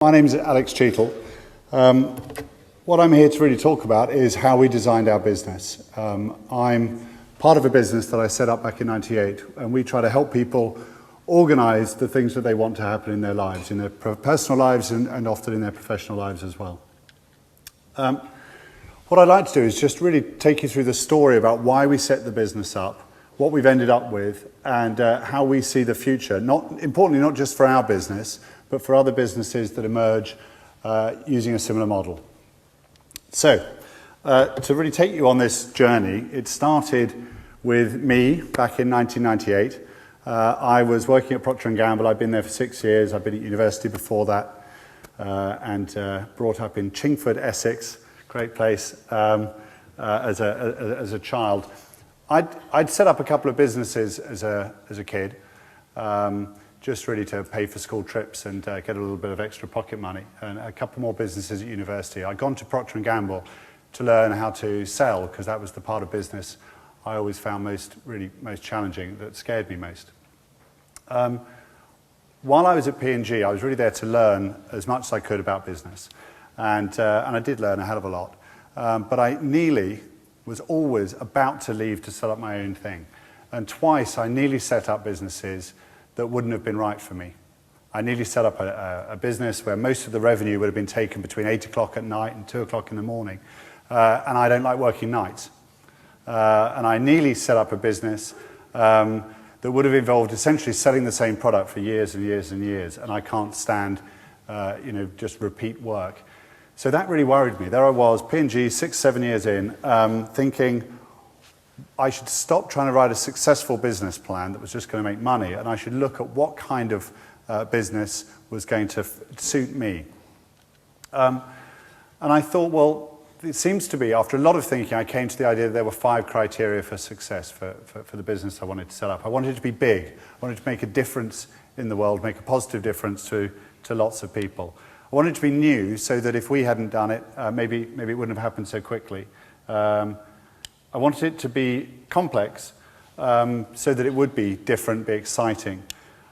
My name is Alex Cheatle. What I'm here to really talk about is how we designed our business. I'm part of a business that I set up back in '98, and we try to help people organize the things that they want to happen in their lives, in their personal lives and often in their professional lives as well. What I'd like to do is just really take you through the story about why we set the business up, what we've ended up with, and how we see the future. Importantly, not just for our business, but for other businesses that emerge using a similar model. So, to really take you on this journey, it started with me back in 1998. I was working at Procter & Gamble. I'd been there for 6 years. I'd been at university before that, and brought up in Chingford, Essex, great place, as a child. I'd set up a couple of businesses as a kid, just really to pay for school trips and get a little bit of extra pocket money, and a couple more businesses at university. I'd gone to Procter & Gamble to learn how to sell, because that was the part of business I always found most challenging, that scared me most. While I was at P&G, I was really there to learn as much as I could about business, and I did learn a hell of a lot. But I nearly was always about to leave to set up my own thing, and twice I nearly set up businesses that wouldn't have been right for me. I nearly set up a business where most of the revenue would have been taken between 8 o'clock at night and 2 o'clock in the morning, and I don't like working nights. And I nearly set up a business that would have involved essentially selling the same product for years and years and years, and I can't stand just repeat work. So that really worried me. There I was, P&G, 6-7 years in, thinking I should stop trying to write a successful business plan that was just going to make money, and I should look at what kind of business was going to suit me. And I thought, well, it seems to be, after a lot of thinking, I came to the idea that there were 5 criteria for success for the business I wanted to set up. I wanted it to be big. I wanted to make a difference in the world, make a positive difference to lots of people. I wanted it to be new, so that if we hadn't done it, maybe it wouldn't have happened so quickly. I wanted it to be complex, so that it would be different, be exciting.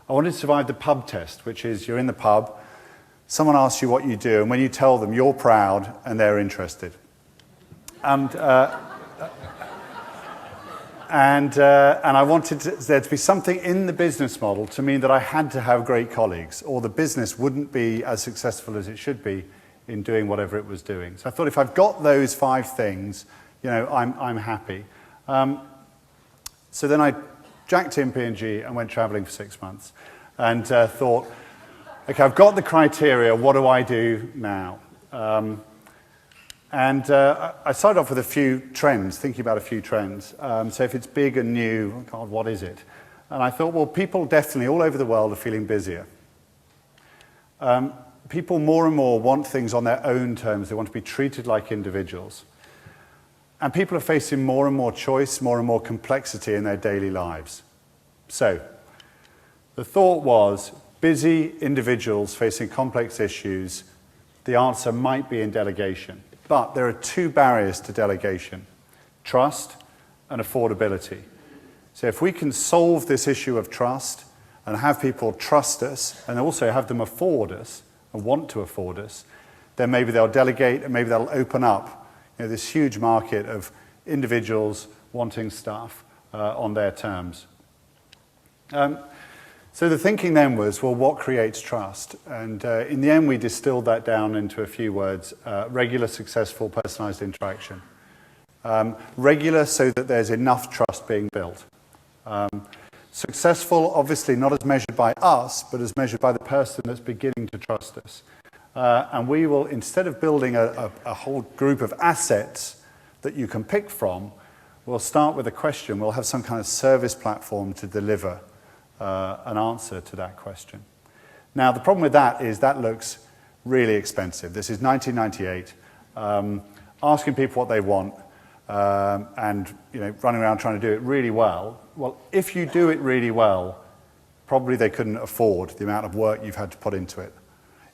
I wanted to survive the pub test, which is you're in the pub, someone asks you what you do, and when you tell them, you're proud and they're interested. And I wanted there to be something in the business model to mean that I had to have great colleagues, or the business wouldn't be as successful as it should be in doing whatever it was doing. So I thought, if I've got those 5 things, I'm happy. So then I jacked in P&G and went traveling for 6 months, and thought, okay, I've got the criteria, what do I do now? I started off with a few trends, thinking about a few trends. So if it's big and new, oh God, what is it? And I thought, well, people definitely all over the world are feeling busier. People more and more want things on their own terms. They want to be treated like individuals. And people are facing more and more choice, more and more complexity in their daily lives. So the thought was, busy individuals facing complex issues, the answer might be in delegation. But there are 2 barriers to delegation: trust and affordability. So if we can solve this issue of trust and have people trust us, and also have them afford us and want to afford us, then maybe they'll delegate, and maybe they'll open up this huge market of individuals wanting stuff on their terms. So the thinking then was, well, what creates trust? And in the end, we distilled that down into a few words: regular, successful, personalized interaction. Regular, so that there's enough trust being built. Successful, obviously not as measured by us, but as measured by the person that's beginning to trust us. And we will, instead of building a whole group of assets that you can pick from, we'll start with a question. We'll have some kind of service platform to deliver an answer to that question. Now, the problem with that is that looks really expensive. This is 1998. Asking people what they want and running around trying to do it really well. Well, if you do it really well, probably they couldn't afford the amount of work you've had to put into it.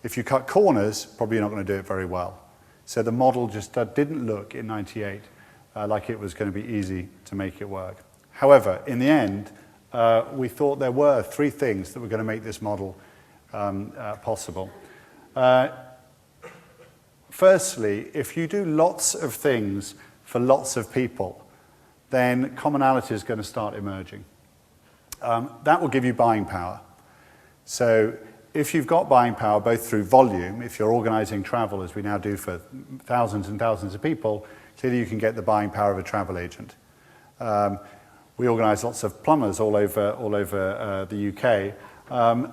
If you cut corners, probably you're not going to do it very well. So the model just didn't look in '98 like it was going to be easy to make it work. However, in the end, we thought there were 3 things that were going to make this model possible. Firstly, if you do lots of things for lots of people, then commonality is going to start emerging. That will give you buying power. So if you've got buying power both through volume, if you're organizing travel, as we now do for thousands and thousands of people, clearly you can get the buying power of a travel agent. We organize lots of plumbers all over the UK.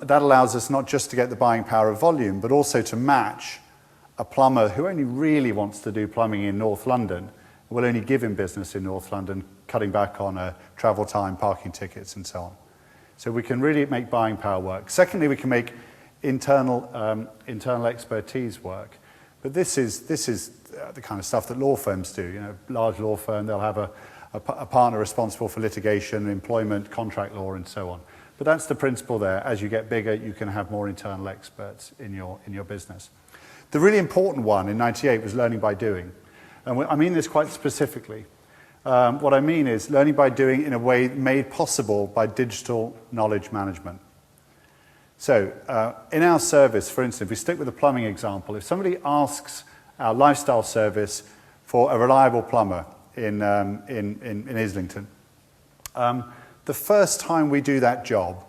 That allows us not just to get the buying power of volume, but also to match a plumber who only really wants to do plumbing in North London. We'll only give him business in North London, cutting back on travel time, parking tickets, and so on. So we can really make buying power work. Secondly, we can make internal expertise work. But this is the kind of stuff that law firms do. You know, large law firm, they'll have a partner responsible for litigation, employment, contract law, and so on. But that's the principle there. As you get bigger, you can have more internal experts in your business. The really important one in '98 was learning by doing. And I mean this quite specifically. What I mean is learning by doing in a way made possible by digital knowledge management. So in our service, for instance, if we stick with the plumbing example, if somebody asks our lifestyle service for a reliable plumber in Islington, the first time we do that job,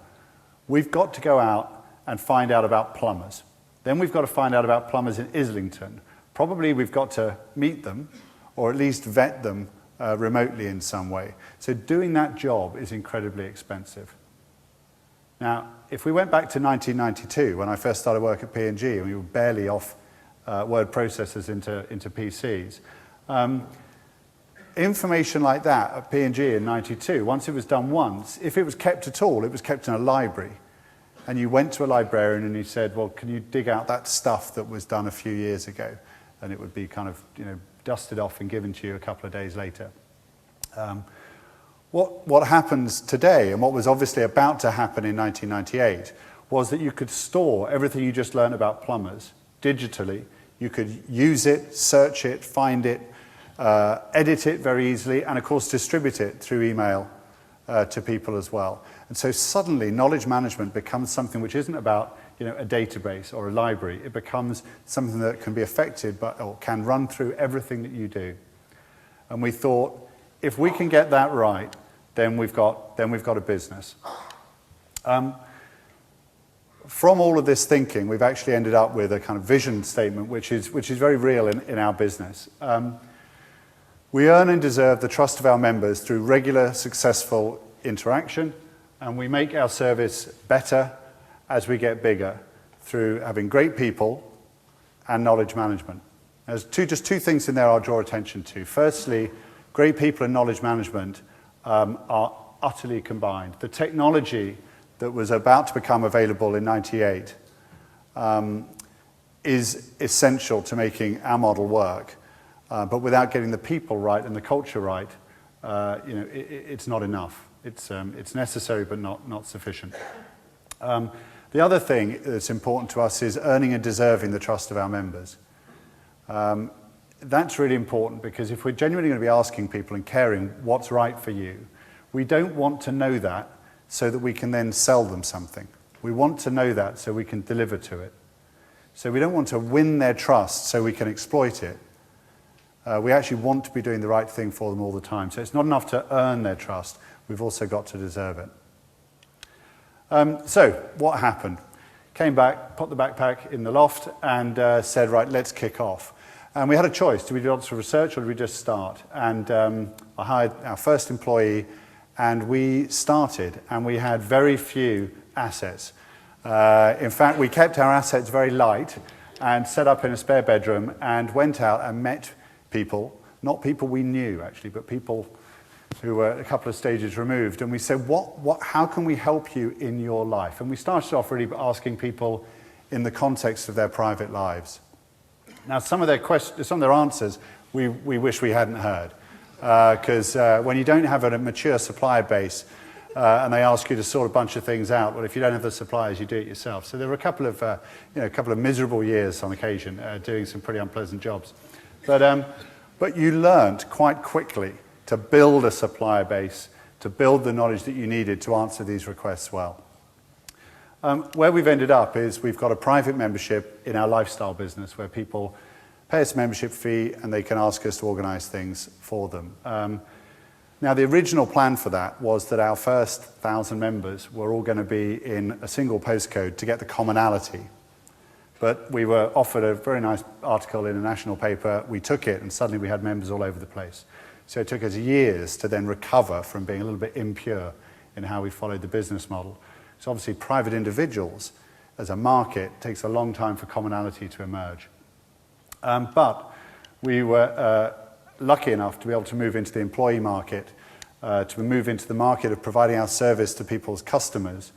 we've got to go out and find out about plumbers. Then we've got to find out about plumbers in Islington. Probably we've got to meet them, or at least vet them remotely in some way. So doing that job is incredibly expensive. Now, if we went back to 1992, when I first started work at P&G, and we were barely off word processors into PCs, information like that at P&G in '92, once it was done once, if it was kept at all, it was kept in a library. And you went to a librarian and you said, well, can you dig out that stuff that was done a few years ago? And it would be kind of, dusted off and given to you a couple of days later. What happens today, and what was obviously about to happen in 1998, was that you could store everything you just learned about plumbers digitally. You could use it, search it, find it, edit it very easily, and of course distribute it through email to people as well. And so suddenly knowledge management becomes something which isn't about a database or a library. It becomes something that can be affected by, or can run through everything that you do. And we thought, if we can get that right, then we've got a business. From all of this thinking, we've actually ended up with a kind of vision statement, which is very real in our business. We earn and deserve the trust of our members through regular, successful interaction, and we make our service better as we get bigger through having great people and knowledge management. There's just two things in there I'll draw attention to. Firstly, great people and knowledge management are utterly combined. The technology that was about to become available in '98 is essential to making our model work. But without getting the people right and the culture right, it's not enough. It's necessary but not sufficient. The other thing that's important to us is earning and deserving the trust of our members. That's really important because if we're genuinely going to be asking people and caring what's right for you, we don't want to know that so that we can then sell them something. We want to know that so we can deliver to it. So we don't want to win their trust so we can exploit it. We actually want to be doing the right thing for them all the time. So it's not enough to earn their trust. We've also got to deserve it. So what happened? Came back, put the backpack in the loft, and said, right, let's kick off. And we had a choice. Do we do lots of research or do we just start? And I hired our first employee, and we started, and we had very few assets. In fact, we kept our assets very light and set up in a spare bedroom and went out and met people, not people we knew actually, but people who were a couple of stages removed. And we said, how can we help you in your life? And we started off really by asking people in the context of their private lives. Now, some of their answers we wish we hadn't heard. Because when you don't have a mature supplier base and they ask you to sort a bunch of things out, well, if you don't have the suppliers, you do it yourself. So there were a couple of miserable years on occasion doing some pretty unpleasant jobs. But you learned quite quickly to build a supplier base, to build the knowledge that you needed to answer these requests well. Where we've ended up is we've got a private membership in our lifestyle business where people pay us a membership fee and they can ask us to organise things for them. Now, the original plan for that was that our first 1,000 members were all going to be in a single postcode to get the commonality. But we were offered a very nice article in a national paper. We took it, and suddenly we had members all over the place. So it took us years to then recover from being a little bit impure in how we followed the business model. So obviously, private individuals as a market takes a long time for commonality to emerge. But we were lucky enough to be able to move into the employee market, to move into the market of providing our service to people's customers,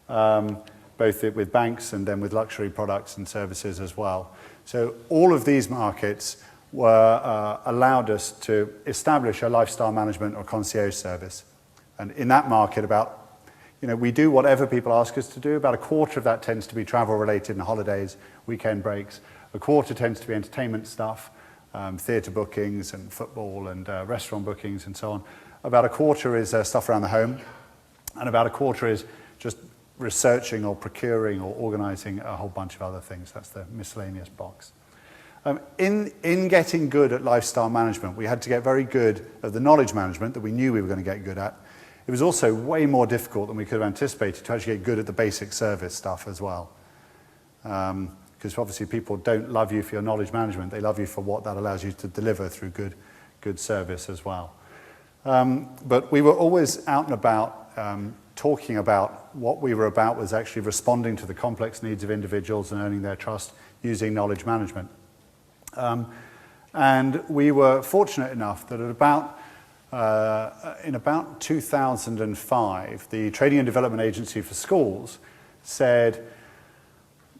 both with banks and then with luxury products and services as well. So all of these markets were allowed us to establish a lifestyle management or concierge service. And in that market, we do whatever people ask us to do. About a quarter of that tends to be travel related and holidays, weekend breaks. A quarter tends to be entertainment stuff, theatre bookings and football and restaurant bookings and so on. About a quarter is stuff around the home, and about a quarter is just researching or procuring or organising a whole bunch of other things. That's the miscellaneous box. In getting good at lifestyle management, we had to get very good at the knowledge management that we knew we were going to get good at. It was also way more difficult than we could have anticipated to actually get good at the basic service stuff as well. Because obviously people don't love you for your knowledge management, they love you for what that allows you to deliver through good service as well. But we were always out and about talking about what we were about was actually responding to the complex needs of individuals and earning their trust using knowledge management. And we were fortunate enough that in about 2005, the Training and Development Agency for Schools said,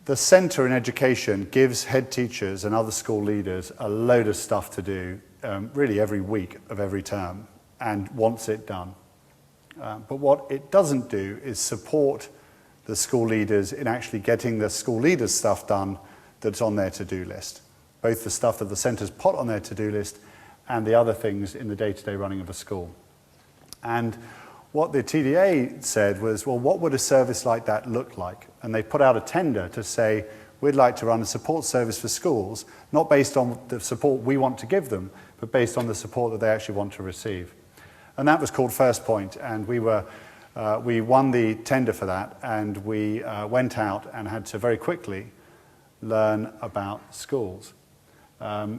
the Centre in Education gives head teachers and other school leaders a load of stuff to do, really every week of every term, and wants it done. But what it doesn't do is support the school leaders in actually getting the school leaders' stuff done that's on their to-do list, both the stuff that the centres put on their to-do list and the other things in the day-to-day running of a school. And what the TDA said was, well, what would a service like that look like? And they put out a tender to say, we'd like to run a support service for schools, not based on the support we want to give them, but based on the support that they actually want to receive. And that was called First Point, and we won the tender for that, and we went out and had to very quickly learn about schools.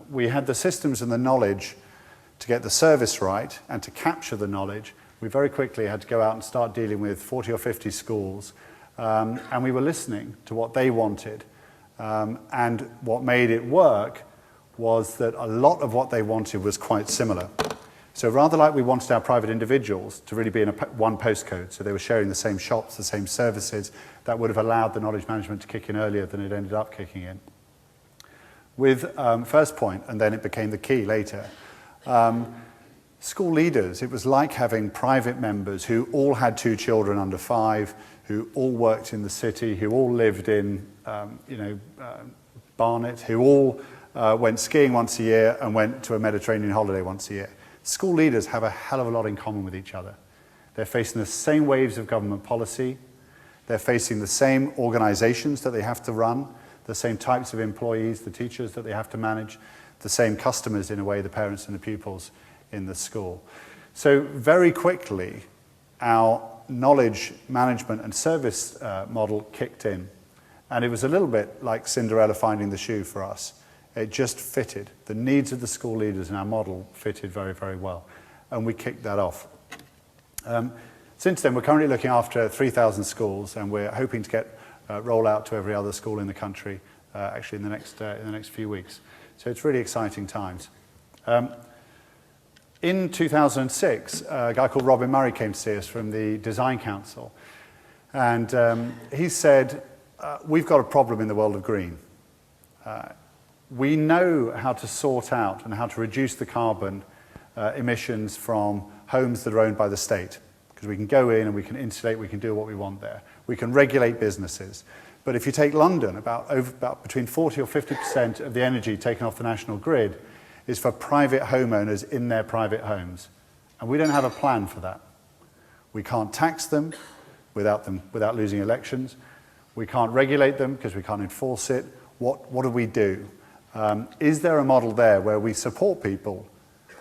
We had the systems and the knowledge to get the service right and to capture the knowledge. We very quickly had to go out and start dealing with 40 or 50 schools, and we were listening to what they wanted. And what made it work was that a lot of what they wanted was quite similar. So rather like we wanted our private individuals to really be in one postcode, so they were sharing the same shops, the same services, that would have allowed the knowledge management to kick in earlier than it ended up kicking in. With First Point, and then it became the key later, school leaders, it was like having private members who all had 2 children under 5, who all worked in the city, who all lived in Barnet, who all went skiing once a year and went to a Mediterranean holiday once a year. School leaders have a hell of a lot in common with each other. They're facing the same waves of government policy. They're facing the same organizations that they have to run, the same types of employees, the teachers that they have to manage, the same customers in a way, the parents and the pupils in the school. So very quickly, our knowledge management and service model kicked in. And it was a little bit like Cinderella finding the shoe for us. It just fitted. The needs of the school leaders in our model fitted very, very well. And we kicked that off. Since then, we're currently looking after 3,000 schools, and we're hoping to get roll out to every other school in the country, actually in the next few weeks. So it's really exciting times. In 2006, a guy called Robin Murray came to see us from the Design Council. And he said, we've got a problem in the world of green. We know how to sort out and how to reduce the carbon emissions from homes that are owned by the state. Because we can go in and we can insulate, we can do what we want there. We can regulate businesses. But if you take London, about between 40 or 50% of the energy taken off the national grid is for private homeowners in their private homes. And we don't have a plan for that. We can't tax them without losing elections. We can't regulate them because we can't enforce it. What do we do? Is there a model there where we support people?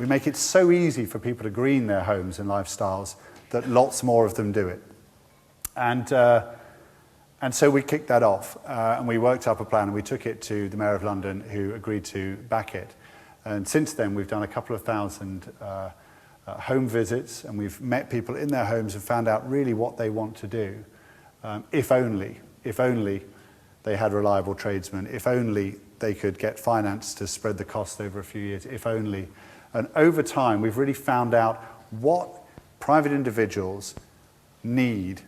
We make it so easy for people to green their homes and lifestyles that lots more of them do it. And so we kicked that off, and we worked up a plan, and we took it to the Mayor of London, who agreed to back it. And since then, we've done a couple of thousand home visits, and we've met people in their homes and found out really what they want to do. If only they had reliable tradesmen, if only they could get finance to spread the cost over a few years, if only. And over time, we've really found out what private individuals need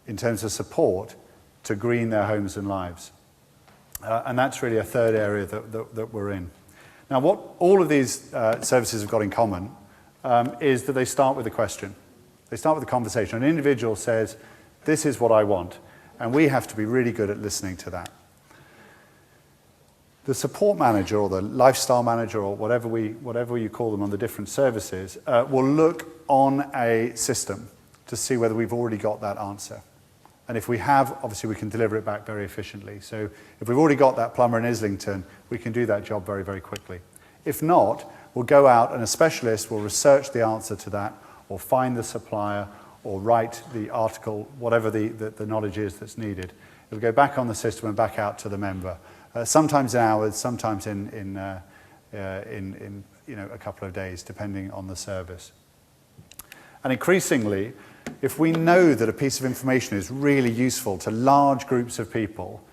in terms of support to green their homes and lives. And that's really a third area that we're in. Now, what all of these services have got in common is that they start with a question. They start with a conversation. An individual says, this is what I want, and we have to be really good at listening to that. The support manager or the lifestyle manager or whatever you call them on the different services will look on a system to see whether we've already got that answer. And if we have, obviously we can deliver it back very efficiently. So if we've already got that plumber in Islington, we can do that job very, very quickly. If not, we'll go out and a specialist will research the answer to that or find the supplier or write the article, whatever the knowledge is that's needed. It'll go back on the system and back out to the member. Sometimes in hours, sometimes in a couple of days, depending on the service. And increasingly, if we know that a piece of information is really useful to large groups of people,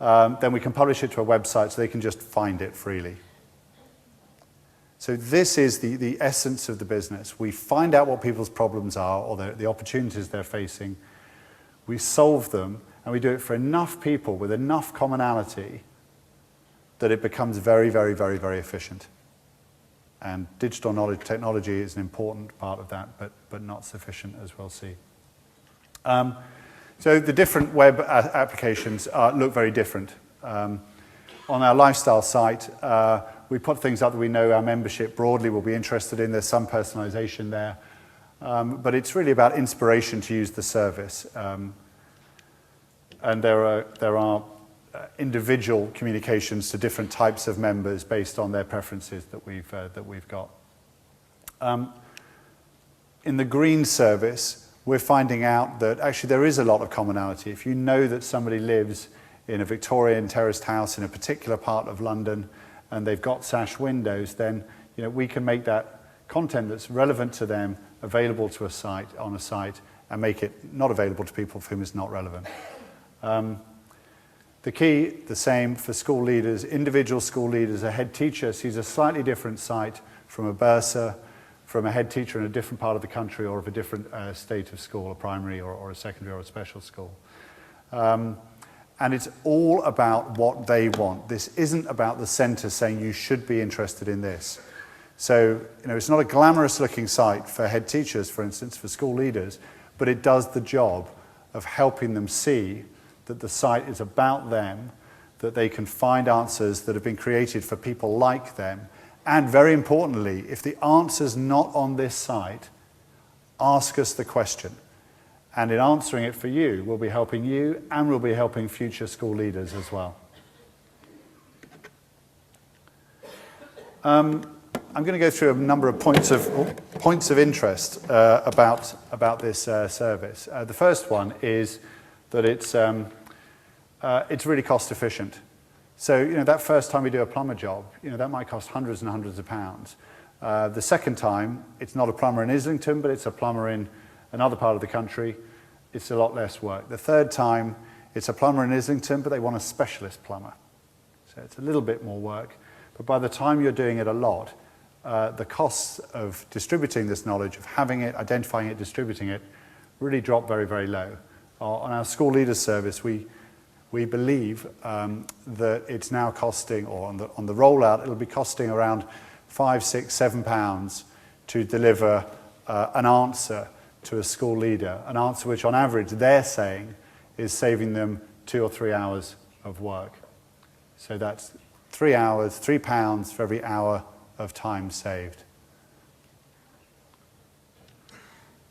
then we can publish it to a website so they can just find it freely. So this is the essence of the business. We find out what people's problems are or the opportunities they're facing. We solve them, and we do it for enough people with enough commonality that it becomes very, very, very, very efficient. And digital knowledge technology is an important part of that, but not sufficient, as we'll see. So the different web applications look very different. On our lifestyle site, we put things up that we know our membership broadly will be interested in. There's some personalization there. But it's really about inspiration to use the service. And there are individual communications to different types of members based on their preferences that we've got. In the green service, we're finding out that actually there is a lot of commonality. If you know that somebody lives in a Victorian terraced house in a particular part of London and they've got sash windows, then we can make that content that's relevant to them available to a site and make it not available to people for whom it's not relevant. The key, the same for school leaders, individual school leaders. A head teacher sees a slightly different site from a bursar, from a head teacher in a different part of the country or of a different state of school, a primary or a secondary or a special school. And it's all about what they want. This isn't about the centre saying you should be interested in this. So, it's not a glamorous looking site for head teachers, for instance, for school leaders, but it does the job of helping them see that the site is about them, that they can find answers that have been created for people like them. And very importantly, if the answer's not on this site, ask us the question. And in answering it for you, we'll be helping you and we'll be helping future school leaders as well. I'm going to go through a number of points of interest about this service. The first one is that it's really cost efficient. So, that first time we do a plumber job, that might cost hundreds and hundreds of pounds. The second time, it's not a plumber in Islington, but it's a plumber in another part of the country. It's a lot less work. The third time, it's a plumber in Islington, but they want a specialist plumber. So it's a little bit more work. But by the time you're doing it a lot, the costs of distributing this knowledge, of having it, identifying it, distributing it, really drop very, very low. On our school leaders service, we believe that it's now costing, or on the rollout, it'll be costing around £5, £6, £7 to deliver an answer to a school leader, an answer which on average they're saying is saving them 2 or 3 hours of work. So that's 3 hours, £3 for every hour of time saved.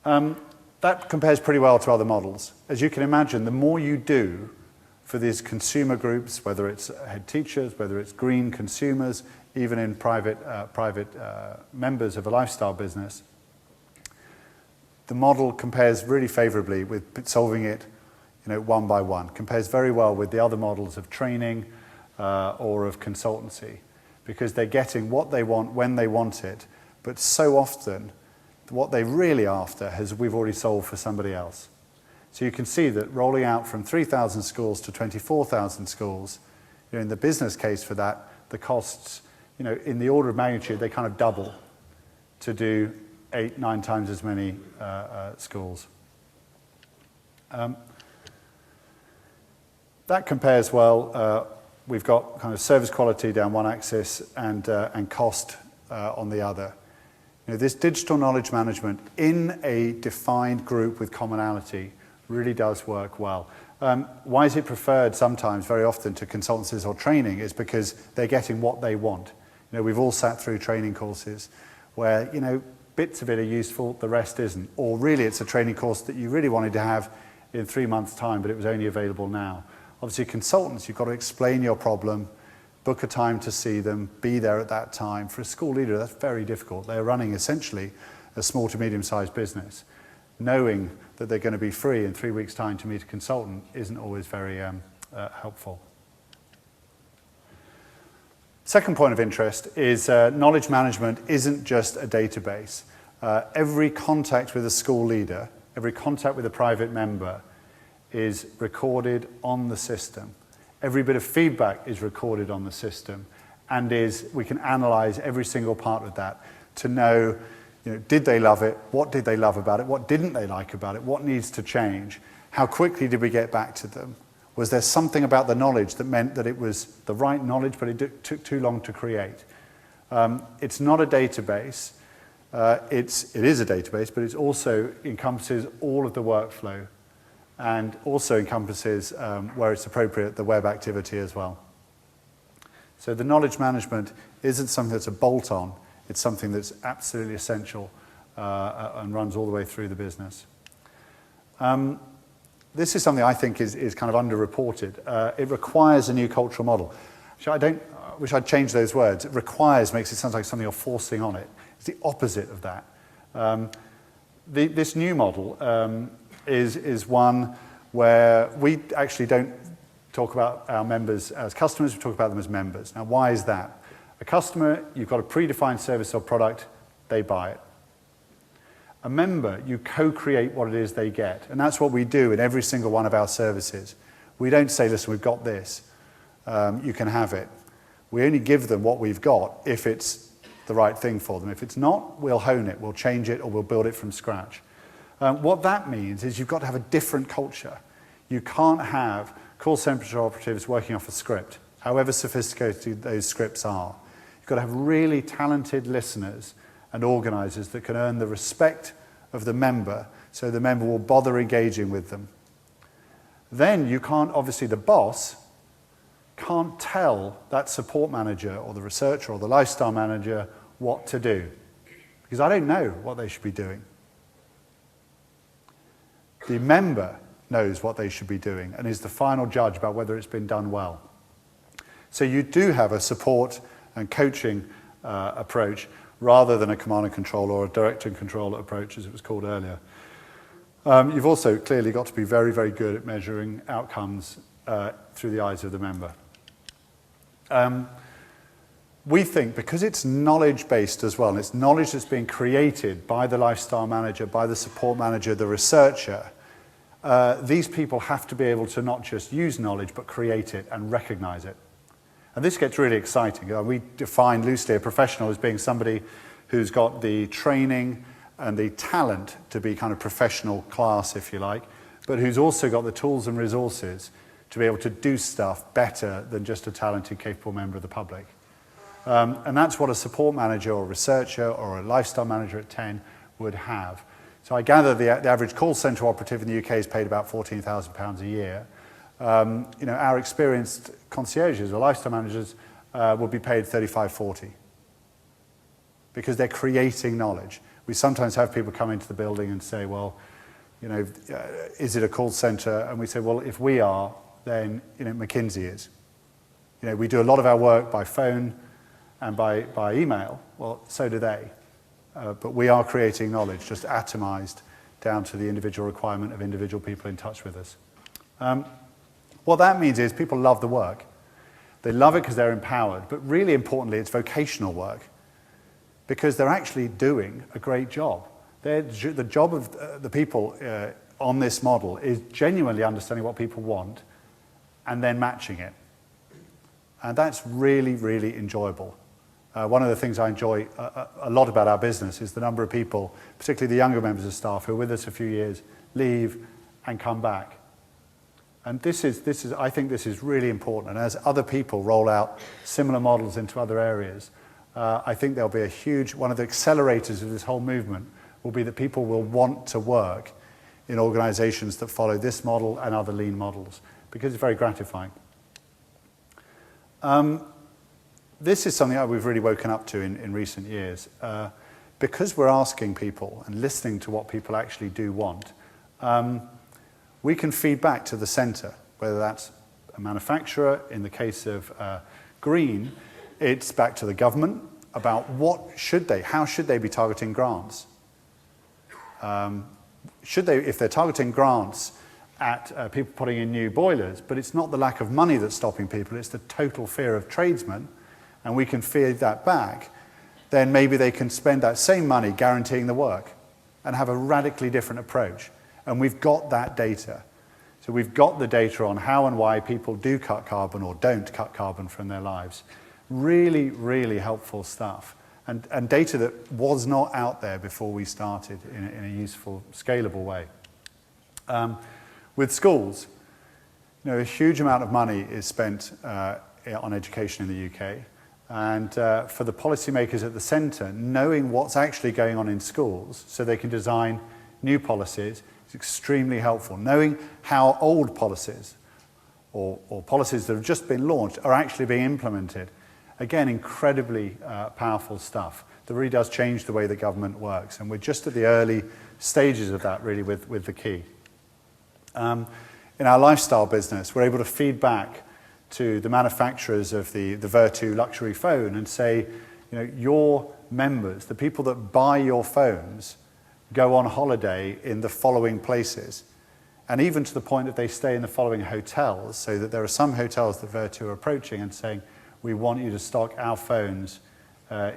That compares pretty well to other models. As you can imagine, the more you do, for these consumer groups, whether it's head teachers, whether it's green consumers, even in private members of a lifestyle business, the model compares really favorably with solving it, one by one. Compares very well with the other models of training or of consultancy, because they're getting what they want when they want it, but so often what they're really after we've already solved for somebody else. So you can see that rolling out from 3,000 schools to 24,000 schools, in the business case for that, the costs, in the order of magnitude, they kind of double to do 8, 9 times as many schools. That compares well. We've got kind of service quality down one axis and cost on the other. This digital knowledge management in a defined group with commonality really does work well. Why is it preferred sometimes, very often, to consultancies or training? Is because they're getting what they want. We've all sat through training courses where, bits of it are useful, the rest isn't. Or really it's a training course that you really wanted to have in 3 months' time, but it was only available now. Obviously, consultants, you've got to explain your problem, book a time to see them, be there at that time. For a school leader, that's very difficult. They're running essentially a small to medium-sized business. Knowing that they're going to be free in 3 weeks' time to meet a consultant isn't always very helpful. Second point of interest is knowledge management isn't just a database. Every contact with a school leader, every contact with a private member is recorded on the system. Every bit of feedback is recorded on the system, and we can analyze every single part of that to know, did they love it? What did they love about it? What didn't they like about it? What needs to change? How quickly did we get back to them? Was there something about the knowledge that meant that it was the right knowledge, but it took too long to create? It's not a database. It is a database, but it also encompasses all of the workflow, and also encompasses, where it's appropriate, the web activity as well. So the knowledge management isn't something that's a bolt-on, it's something that's absolutely essential and runs all the way through the business. This is something I think is kind of underreported. It requires a new cultural model. I wish I'd changed those words. It requires makes it sound like something you're forcing on it. It's the opposite of that. This new model is one where we actually don't talk about our members as customers, we talk about them as members. Now, why is that? A customer, you've got a predefined service or product, they buy it. A member, you co-create what it is they get. And that's what we do in every single one of our services. We don't say, listen, we've got this, you can have it. We only give them what we've got if it's the right thing for them. If it's not, we'll hone it, we'll change it, or we'll build it from scratch. What that means is you've got to have a different culture. You can't have call center operatives working off a script, however sophisticated those scripts are. You've got to have really talented listeners and organisers that can earn the respect of the member, so the member will bother engaging with them. Then you can't, obviously the boss can't tell that support manager or the researcher or the lifestyle manager what to do, because I don't know what they should be doing. The member knows what they should be doing and is the final judge about whether it's been done well. So you do have a support and coaching approach rather than a command and control or a direct and control approach, as it was called earlier. You've also clearly got to be very, very good at measuring outcomes through the eyes of the member. We think, because it's knowledge-based as well, and it's knowledge that's being created by the lifestyle manager, by the support manager, the researcher, these people have to be able to not just use knowledge, but create it and recognize it. And this gets really exciting. We define loosely a professional as being somebody who's got the training and the talent to be kind of professional class, if you like, but who's also got the tools and resources to be able to do stuff better than just a talented, capable member of the public. And that's what a support manager or researcher or a lifestyle manager at 10 would have. So I gather the average call centre operative in the UK is paid about £14,000 a year. Our experienced concierges or lifestyle managers will be paid 35, 40 because they're creating knowledge. We sometimes have people come into the building and say, well, is it a call centre? And we say, well, if we are, than McKinsey is. We do a lot of our work by phone and by email. Well, so do they. But we are creating knowledge, just atomized down to the individual requirement of individual people in touch with us. What that means is people love the work. They love it because they're empowered, but really importantly, it's vocational work because they're actually doing a great job. The job of the people on this model is genuinely understanding what people want and then matching it. And that's really, really enjoyable. One of the things I enjoy a lot about our business is the number of people, particularly the younger members of staff who are with us a few years, leave and come back. And I think this is really important. And as other people roll out similar models into other areas, I think there'll be a huge, one of the accelerators of this whole movement will be that people will want to work in organizations that follow this model and other lean models, because it's very gratifying. This is something that we've really woken up to in recent years. Because we're asking people and listening to what people actually do want, we can feed back to the center, whether that's a manufacturer. In the case of green, it's back to the government about how should they be targeting grants? If they're targeting grants at people putting in new boilers, but it's not the lack of money that's stopping people, it's the total fear of tradesmen, and we can feed that back, then maybe they can spend that same money guaranteeing the work and have a radically different approach. And we've got that data. So we've got the data on how and why people do cut carbon or don't cut carbon from their lives. Really, really helpful stuff. And data that was not out there before we started in a useful, scalable way. With schools, a huge amount of money is spent on education in the UK. And for the policymakers at the centre, knowing what's actually going on in schools so they can design new policies is extremely helpful. Knowing how old policies or policies that have just been launched are actually being implemented. Again, incredibly powerful stuff that really does change the way the government works. And we're just at the early stages of that, really, with the key. In our lifestyle business, we're able to feed back to the manufacturers of the Vertu luxury phone and say, your members, the people that buy your phones, go on holiday in the following places. And even to the point that they stay in the following hotels, so that there are some hotels that Vertu are approaching and saying, we want you to stock our phones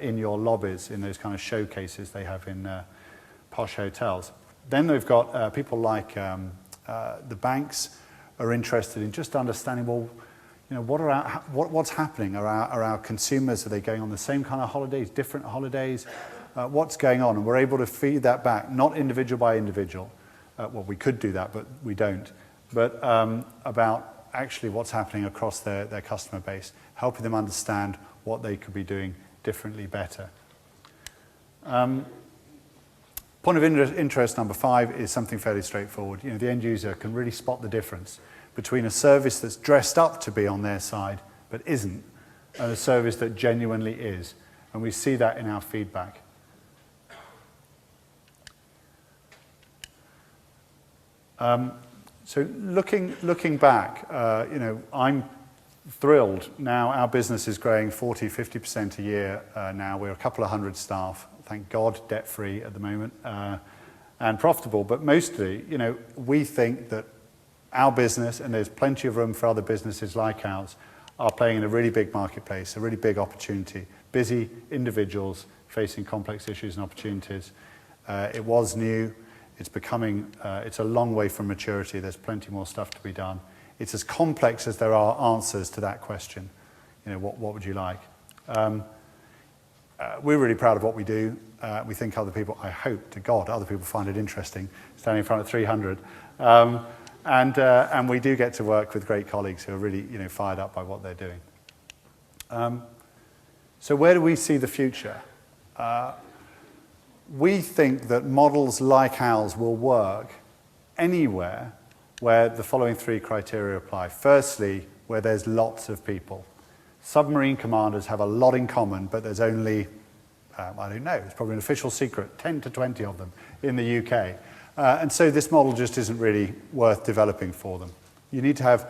in your lobbies, in those kind of showcases they have in posh hotels. Then we've got people like the banks are interested in just understanding, well, what's happening? Are our consumers, are they going on the same kind of holidays, different holidays? What's going on? And we're able to feed that back, not individual by individual. Well, we could do that, but we don't. But about actually what's happening across their customer base, helping them understand what they could be doing differently better. Point of interest number 5 is something fairly straightforward. The end user can really spot the difference between a service that's dressed up to be on their side but isn't, and a service that genuinely is. And we see that in our feedback. So looking back, I'm thrilled. Now our business is growing 40-50% a year now. We're a couple of hundred staff, thank God, debt-free at the moment, and profitable. But mostly, we think that our business, and there's plenty of room for other businesses like ours, are playing in a really big marketplace, a really big opportunity. Busy individuals facing complex issues and opportunities. It was new. It's becoming, it's a long way from maturity. There's plenty more stuff to be done. It's as complex as there are answers to that question. What would you like? We're really proud of what we do. We think other people, I hope to God, other people find it interesting, standing in front of 300. And we do get to work with great colleagues who are really, fired up by what they're doing. So where do we see the future? We think that models like ours will work anywhere where the following 3 criteria apply. Firstly, where there's lots of people. Submarine commanders have a lot in common, but there's only, I don't know, it's probably an official secret, 10 to 20 of them in the UK. And so this model just isn't really worth developing for them. You need to have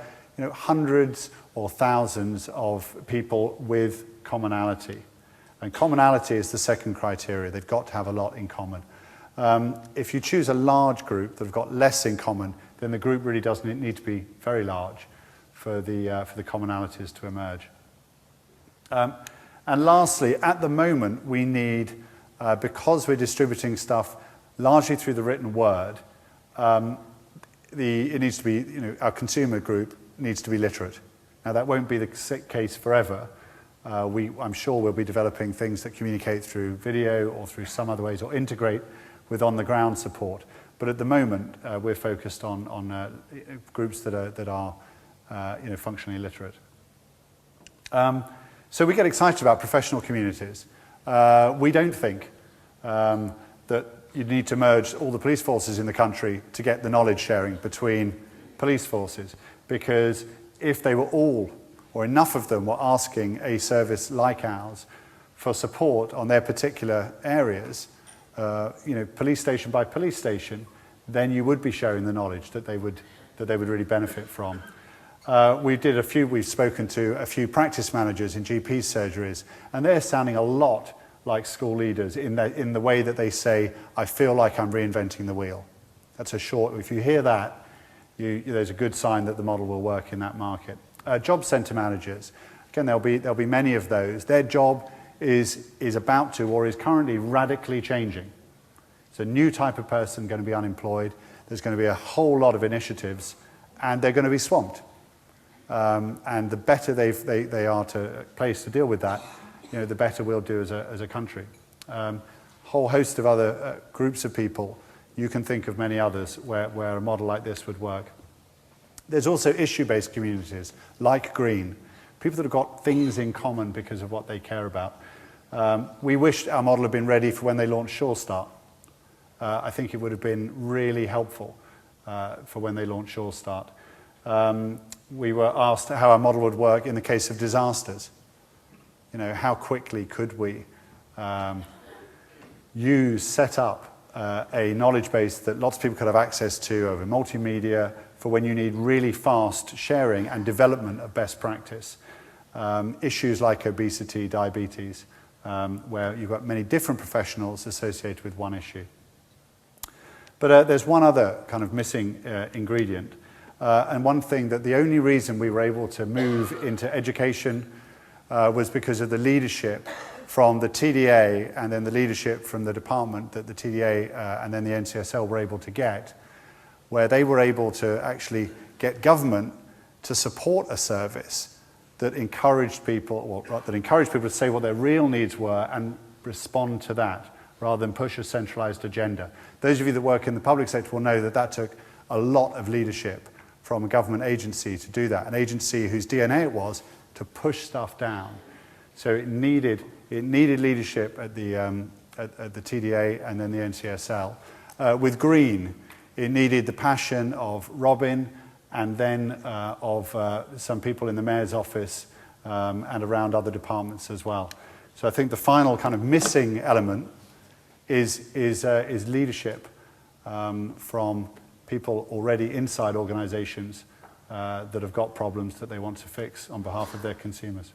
hundreds or thousands of people with commonality. And commonality is the second criteria. They've got to have a lot in common. If you choose a large group that have got less in common, then the group really doesn't need to be very large for the commonalities to emerge. And lastly, at the moment, we need, because we're distributing stuff largely through the written word, it needs to be, our consumer group needs to be literate. Now, that won't be the case forever. I'm sure we'll be developing things that communicate through video or through some other ways or integrate with on-the-ground support. But at the moment, we're focused on groups that are functionally literate. So we get excited about professional communities. We don't think that you need to merge all the police forces in the country to get the knowledge sharing between police forces, because if they were all, or enough of them, were asking a service like ours for support on their particular areas, police station by police station, then you would be sharing the knowledge that they would really benefit from. We've spoken to a few practice managers in GP surgeries, and they're sounding a lot like school leaders in the way that they say, I feel like I'm reinventing the wheel. That's if you hear that, there's a good sign that the model will work in that market. Job centre managers, again, there'll be many of those. Their job is about to, or is currently radically changing. It's a new type of person going to be unemployed. There's going to be a whole lot of initiatives, and they're going to be swamped. And the better they are placed to deal with that, the better we'll do as a country. Whole host of other groups of people. You can think of many others where a model like this would work. There's also issue-based communities, like Green, people that have got things in common because of what they care about. We wished our model had been ready for when they launched Sure Start. I think it would have been really helpful for when they launched Sure Start. We were asked how our model would work in the case of disasters. How quickly could we set up a knowledge base that lots of people could have access to over multimedia for when you need really fast sharing and development of best practice. Issues like obesity, diabetes, where you've got many different professionals associated with one issue. But there's one other kind of missing ingredient. And one thing that the only reason we were able to move into education was because of the leadership from the TDA and then the leadership from the department that the TDA and then the NCSL were able to get, where they were able to actually get government to support a service that encouraged people, to say what their real needs were and respond to that, rather than push a centralized agenda. Those of you that work in the public sector will know that took a lot of leadership from a government agency to do that, an agency whose DNA it was to push stuff down. So it needed leadership at the TDA and then the NCSL. With Green, it needed the passion of Robin and then of some people in the mayor's office and around other departments as well. So I think the final kind of missing element is leadership from people already inside organizations that have got problems that they want to fix on behalf of their consumers.